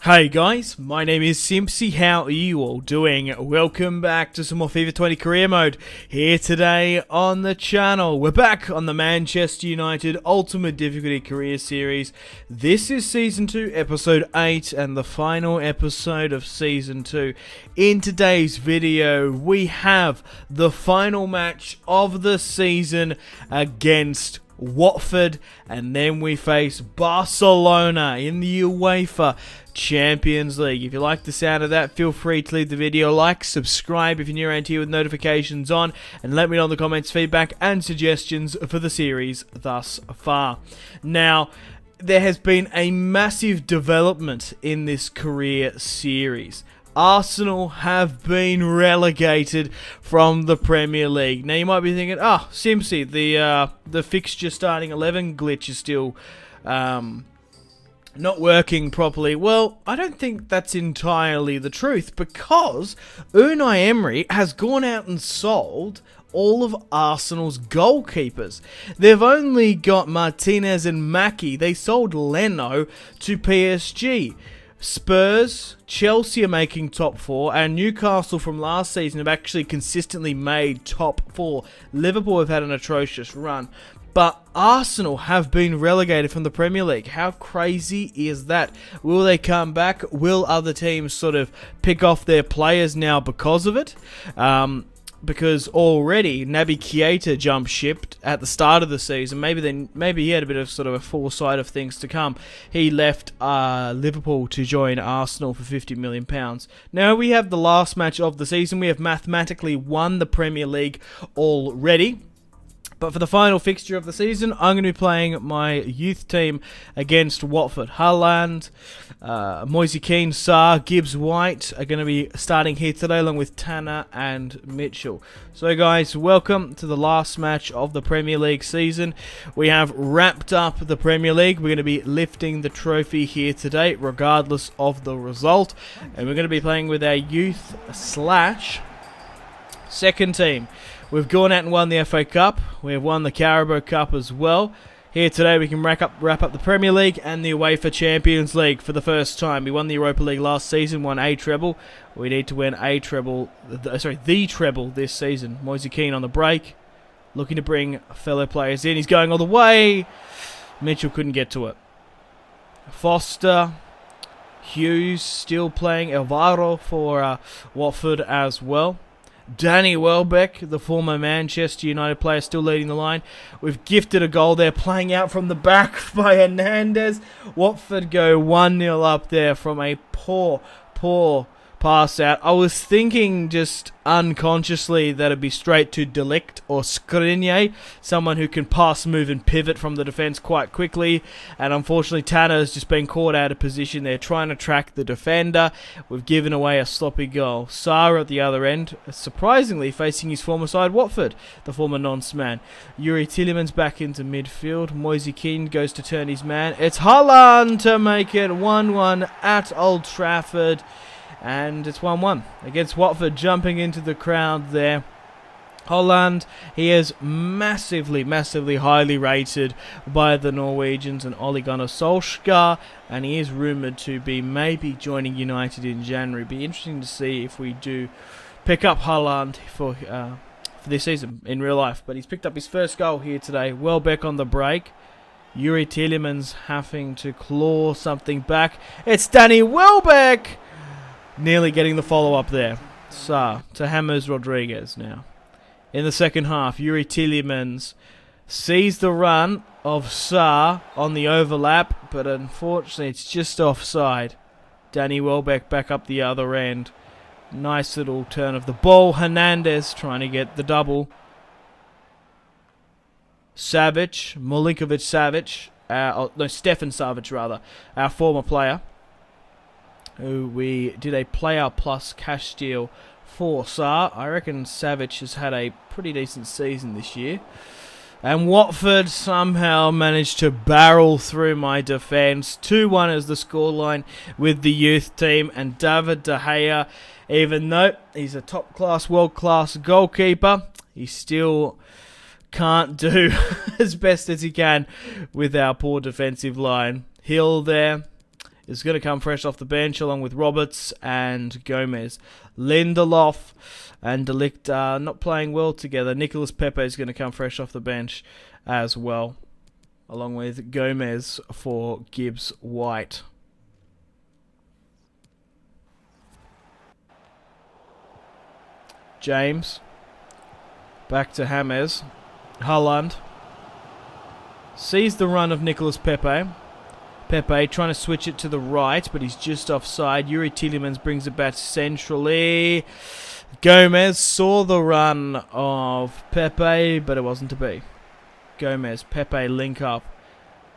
Hey guys, my name is Simpzy. How are you all doing? Welcome back to some more FIFA 20 career mode here today on the channel. We're back on the Manchester United Ultimate Difficulty Career Series. This is Season 2, Episode 8, and the final episode of Season 2. In today's video, we have the final match of the season against Watford, and then we face Barcelona in the UEFA Champions League. If you like the sound of that, feel free to leave the video a like, subscribe if you're new around here with notifications on, and let me know in the comments feedback and suggestions for the series thus far. Now, there has been a massive development in this career series. Arsenal have been relegated from the Premier League. Now you might be thinking, oh, Simpzy, the fixture starting 11 glitch is still not working properly. Well, I don't think that's entirely the truth, because Unai Emery has gone out and sold all of Arsenal's goalkeepers. They've only got Martinez and Mackie. They sold Leno to PSG. Spurs, Chelsea are making top 4, and Newcastle from last season have actually consistently made top 4. Liverpool have had an atrocious run, but Arsenal have been relegated from the Premier League. How crazy is that? Will they come back? Will other teams sort of pick off their players now because of it? Because already Naby Keita jumped ship at the start of the season. Maybe he had a bit of sort of a foresight of things to come. He left Liverpool to join Arsenal for £50 million. Now we have the last match of the season. We have mathematically won the Premier League already. But for the final fixture of the season, I'm going to be playing my youth team against Watford. Haaland, Moise Kean, Sarr, Gibbs, White are going to be starting here today, along with Tanner and Mitchell. So guys, welcome to the last match of the Premier League season. We have wrapped up the Premier League. We're going to be lifting the trophy here today, regardless of the result. And we're going to be playing with our youth / second team. We've gone out and won the FA Cup. We have won the Carabao Cup as well. Here today we can wrap up the Premier League and the UEFA Champions League for the first time. We won the Europa League last season, won a treble. We need to win the treble this season. Moise Kean on the break, looking to bring fellow players in. He's going all the way. Mitchell couldn't get to it. Foster, Hughes still playing, Alvaro for Watford as well. Danny Welbeck, the former Manchester United player, still leading the line. We've gifted a goal there, playing out from the back by Hernandez. Watford go 1-0 up there from a poor pass out. I was thinking just unconsciously that it'd be straight to De Ligt or Skriniar, someone who can pass, move and pivot from the defence quite quickly, and unfortunately Tanner has just been caught out of position there trying to track the defender. We've given away a sloppy goal. Sarr at the other end, surprisingly facing his former side Watford, the former nonce man. Yuri Tielemans back into midfield. Moise Kean goes to turn his man. It's Haaland to make it 1-1 at Old Trafford. And it's 1-1 against Watford, jumping into the crowd there. Haaland, he is massively highly rated by the Norwegians and Ole Gunnar Solskjaer, and he is rumoured to be maybe joining United in January. Be interesting to see if we do pick up Haaland for this season in real life. But he's picked up his first goal here today. Welbeck on the break. Yuri Tielemans having to claw something back. It's Danny Welbeck! Nearly getting the follow-up there. Sarr to James Rodriguez now. In the second half, Yuri Tielemans sees the run of Sarr on the overlap, but unfortunately it's just offside. Danny Welbeck back up the other end. Nice little turn of the ball. Hernandez trying to get the double. Savic, Stefan Savic rather, our former player, who we did a player plus cash deal for Sarr. I reckon Savic has had a pretty decent season this year. And Watford somehow managed to barrel through my defence. 2-1 is the scoreline with the youth team. And David De Gea, even though he's a top-class, world-class goalkeeper, he still can't do as best as he can with our poor defensive line. Hill there. is going to come fresh off the bench along with Roberts and Gomez. Lindelof and De Ligt are not playing well together. Nicolas Pepe is going to come fresh off the bench as well, along with Gomez for Gibbs White. James. Back to James. Haaland. Sees the run of Nicolas Pepe. Pepe trying to switch it to the right, but he's just offside. Yuri Tielemans brings it back centrally. Gomez saw the run of Pepe, but it wasn't to be. Gomez, Pepe link up.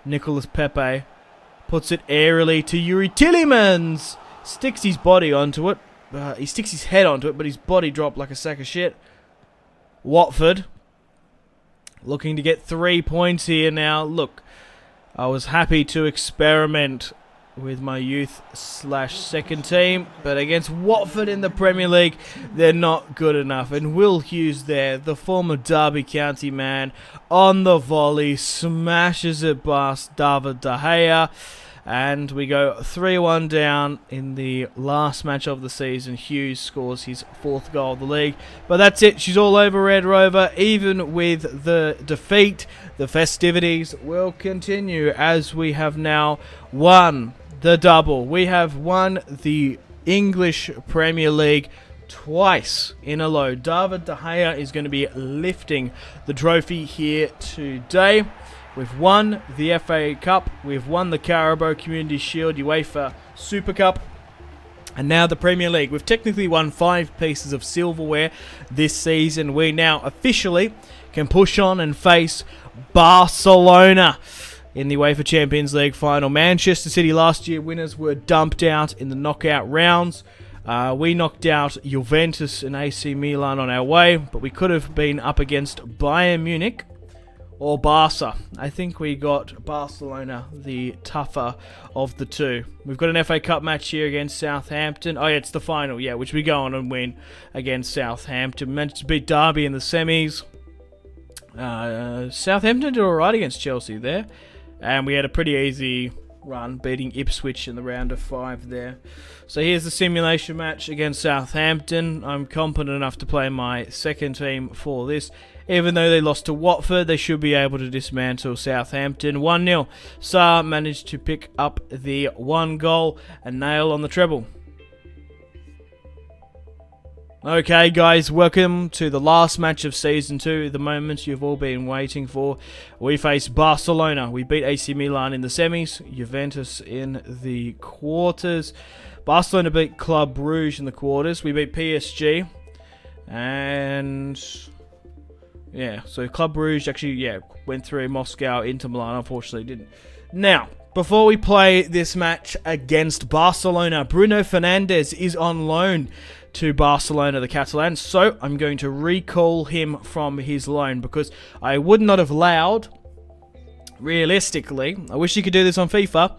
Nicolas Pepe puts it airily to Yuri Tielemans. Sticks his body onto it. He sticks his head onto it, but his body dropped like a sack of shit. Watford looking to get 3 points here now. Look, I was happy to experiment with my youth/second team, but against Watford in the Premier League, they're not good enough. And Will Hughes there, the former Derby County man, on the volley, smashes it past David De Gea. And we go 3-1 down in the last match of the season. Hughes scores his 4th goal of the league. But that's it. She's all over, Red Rover. Even with the defeat, the festivities will continue as we have now won the double. We have won the English Premier League twice in a row. David De Gea is going to be lifting the trophy here today. We've won the FA Cup, we've won the Carabao Community Shield, UEFA Super Cup, and now the Premier League. We've technically won 5 pieces of silverware this season. We now officially can push on and face Barcelona in the UEFA Champions League final. Manchester City last year winners were dumped out in the knockout rounds. We knocked out Juventus and AC Milan on our way, but we could have been up against Bayern Munich or Barca. I think we got Barcelona the tougher of the two. We've got an FA Cup match here against Southampton. Oh yeah, it's the final, yeah, which we go on and win against Southampton. We managed to beat Derby in the semis. Southampton did alright against Chelsea there. And we had a pretty easy run, beating Ipswich in the round of 5 there. So here's the simulation match against Southampton. I'm competent enough to play my second team for this. Even though they lost to Watford, they should be able to dismantle Southampton. 1-0. Sarr managed to pick up the 1 goal and nail on the treble. Okay guys, welcome to the last match of Season 2, the moment you've all been waiting for. We face Barcelona. We beat AC Milan in the semis, Juventus in the quarters. Barcelona beat Club Brugge in the quarters. We beat PSG. And yeah, so Club Brugge actually, went through Moscow into Milan. Unfortunately, didn't. Now, before we play this match against Barcelona, Bruno Fernandes is on loan to Barcelona, the Catalans, so I'm going to recall him from his loan because I would not have allowed, realistically, I wish you could do this on FIFA,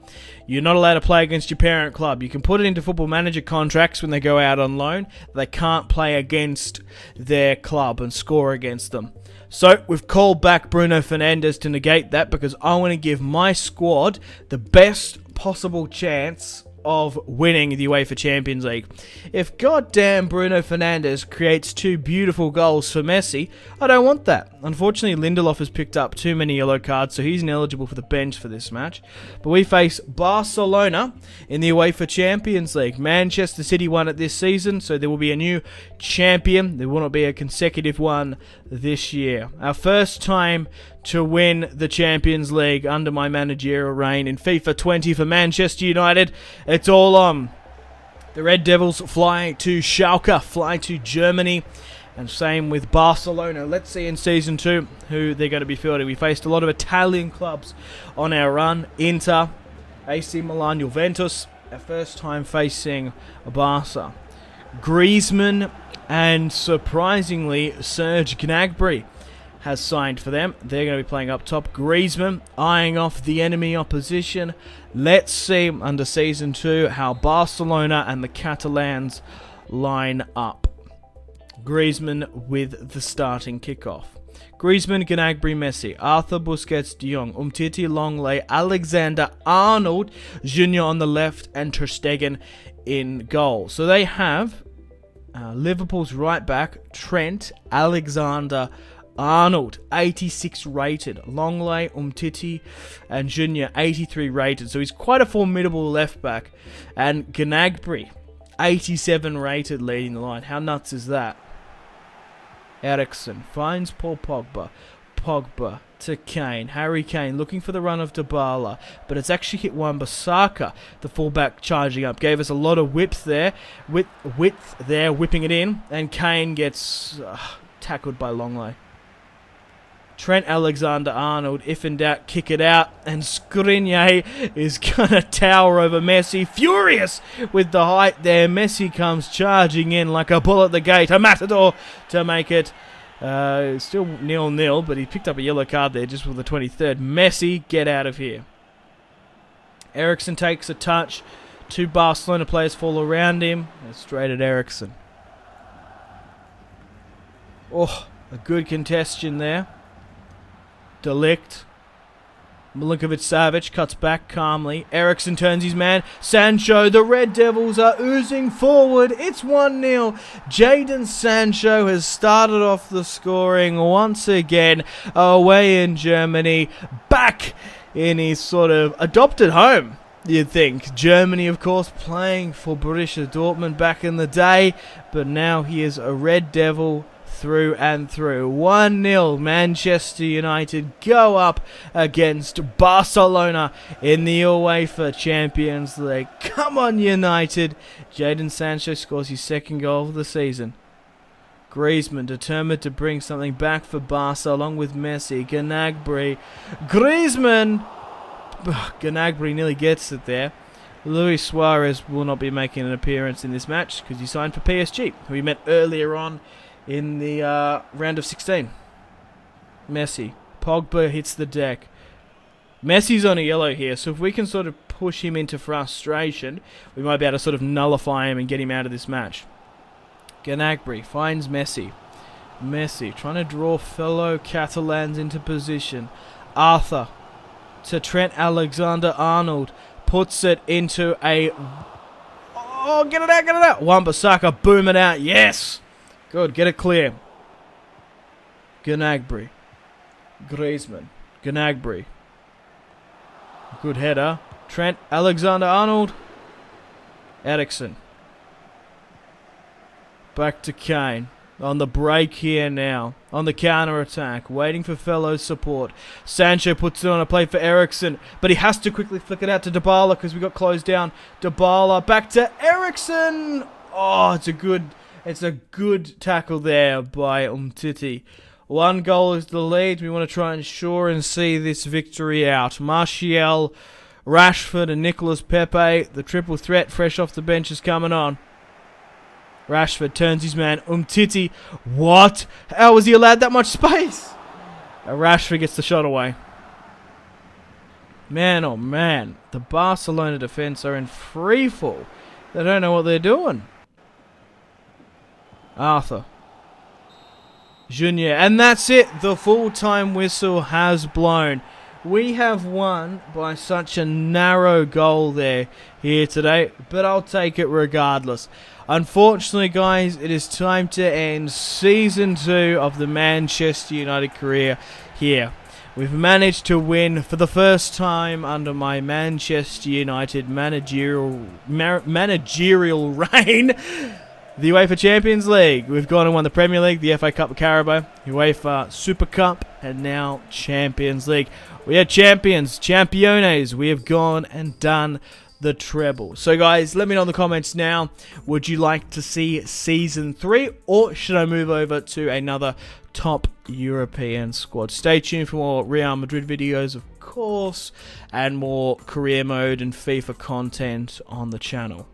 you're not allowed to play against your parent club. You can put it into Football Manager contracts when they go out on loan. They can't play against their club and score against them. So we've called back Bruno Fernandes to negate that because I want to give my squad the best possible chance of winning the UEFA Champions League. If goddamn Bruno Fernandes creates 2 beautiful goals for Messi, I don't want that. Unfortunately, Lindelof has picked up too many yellow cards, so he's ineligible for the bench for this match. But we face Barcelona in the UEFA Champions League. Manchester City won it this season, so there will be a new champion. There will not be a consecutive one this year. Our first time to win the Champions League under my managerial reign in FIFA 20 for Manchester United. It's all on. The Red Devils fly to Schalke, fly to Germany, and same with Barcelona. Let's see in Season 2 who they're going to be fielding. We faced a lot of Italian clubs on our run. Inter, AC Milan, Juventus. Our first time facing Barca. Griezmann and, surprisingly, Serge Gnabry has signed for them. They're going to be playing up top. Griezmann eyeing off the enemy opposition. Let's see under Season 2 how Barcelona and the Catalans line up. Griezmann with the starting kickoff. Griezmann, Gnabry, Messi, Arthur, Busquets, De Jong, Umtiti, Longley, Alexander-Arnold, Junior on the left, and Ter Stegen in goal. So they have Liverpool's right back, Trent Alexander-Arnold, 86 rated. Longley, Umtiti, and Junior, 83 rated. So he's quite a formidable left back. And Gnabry, 87 rated, leading the line. How nuts is that? Eriksen finds Paul Pogba. Pogba to Kane. Harry Kane looking for the run of Dybala, but it's actually hit Wan-Bissaka, the fullback charging up. Gave us a lot of width there, whipping it in, and Kane gets tackled by Longley. Trent Alexander-Arnold, if in doubt, kick it out, and Skriniar is going to tower over Messi. Furious with the height there. Messi comes charging in like a bull at the gate. A matador to make it still 0-0, but he picked up a yellow card there just for the 23rd. Messi, get out of here. Eriksen takes a touch. 2 Barcelona players fall around him. And straight at Eriksen. Oh, a good congestion there. Delict. Milinkovic-Savic cuts back calmly. Eriksen turns his man. Sancho, the Red Devils are oozing forward. It's 1-0. Jadon Sancho has started off the scoring once again away in Germany. Back in his sort of adopted home, you'd think. Germany, of course, playing for Borussia Dortmund back in the day. But now he is a Red Devil through and through. 1-0 Manchester United go up against Barcelona in the UEFA Champions League. Come on, United. Jadon Sancho scores his 2nd goal of the season. Griezmann determined to bring something back for Barca along with Messi. Gnabry. Griezmann. Gnabry nearly gets it there. Luis Suarez will not be making an appearance in this match because he signed for PSG, who we met earlier on in the round of 16. Messi. Pogba hits the deck. Messi's on a yellow here, so if we can sort of push him into frustration, we might be able to sort of nullify him and get him out of this match. Gnabry finds Messi. Messi trying to draw fellow Catalans into position. Arthur to Trent Alexander-Arnold. Puts it into a... Oh, get it out, get it out. Wan-Bissaka, boom it out. Yes! Good, get it clear. Gnabry. Griezmann. Gnabry. Good header. Trent Alexander-Arnold. Eriksen. Back to Kane. On the break here now. On the counter-attack. Waiting for fellow support. Sancho puts it on a play for Eriksen. But he has to quickly flick it out to Dybala because we got closed down. Dybala back to Eriksen. Oh, it's a good tackle there by Umtiti. 1 goal is the lead. We want to try and ensure and see this victory out. Martial, Rashford and Nicolas Pepe. The triple threat fresh off the bench is coming on. Rashford turns his man. Umtiti. What? How was he allowed that much space? Rashford gets the shot away. Man, oh man. The Barcelona defense are in free fall. They don't know what they're doing. Arthur. Junior. And that's it. The full-time whistle has blown. We have won by such a narrow goal there here today, but I'll take it regardless. Unfortunately, guys, it is time to end Season 2 of the Manchester United career here. We've managed to win for the first time under my Manchester United managerial reign. The UEFA Champions League. We've gone and won the Premier League, the FA Cup of Carabao, UEFA Super Cup, and now Champions League. We are champions, championes. We have gone and done the treble. So guys, let me know in the comments now. Would you like to see Season 3, or should I move over to another top European squad? Stay tuned for more Real Madrid videos, of course, and more career mode and FIFA content on the channel.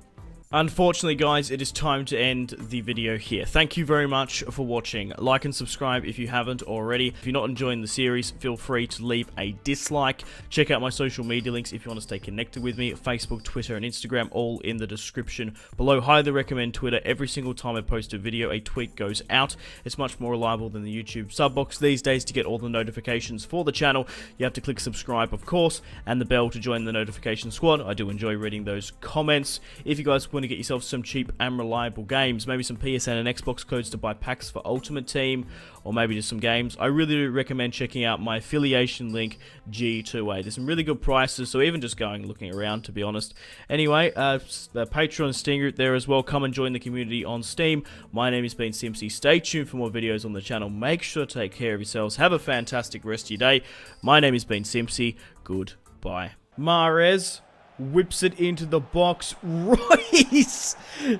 Unfortunately, guys, it is time to end the video here. Thank you very much for watching. Like and subscribe if you haven't already. If you're not enjoying the series, feel free to leave a dislike. Check out my social media links if you want to stay connected with me. Facebook, Twitter, and Instagram, all in the description below. Highly recommend Twitter. Every single time I post a video, a tweet goes out. It's much more reliable than the YouTube sub box these days. To get all the notifications for the channel, you have to click subscribe, of course, and the bell to join the notification squad. I do enjoy reading those comments. If you guys want to get yourself some cheap and reliable games, maybe some PSN and Xbox codes to buy packs for Ultimate Team, or maybe just some games, I really do recommend checking out my affiliation link, G2A. There's some really good prices, so even just going looking around, to be honest. Anyway, the Patreon and Steam group there as well. Come and join the community on Steam. My name has been Simpzy. Stay tuned for more videos on the channel. Make sure to take care of yourselves. Have a fantastic rest of your day. My name has been Simpzy. Goodbye. Mahrez whips it into the box. Royce!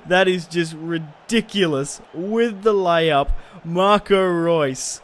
That is just ridiculous. With the layup, Marco Royce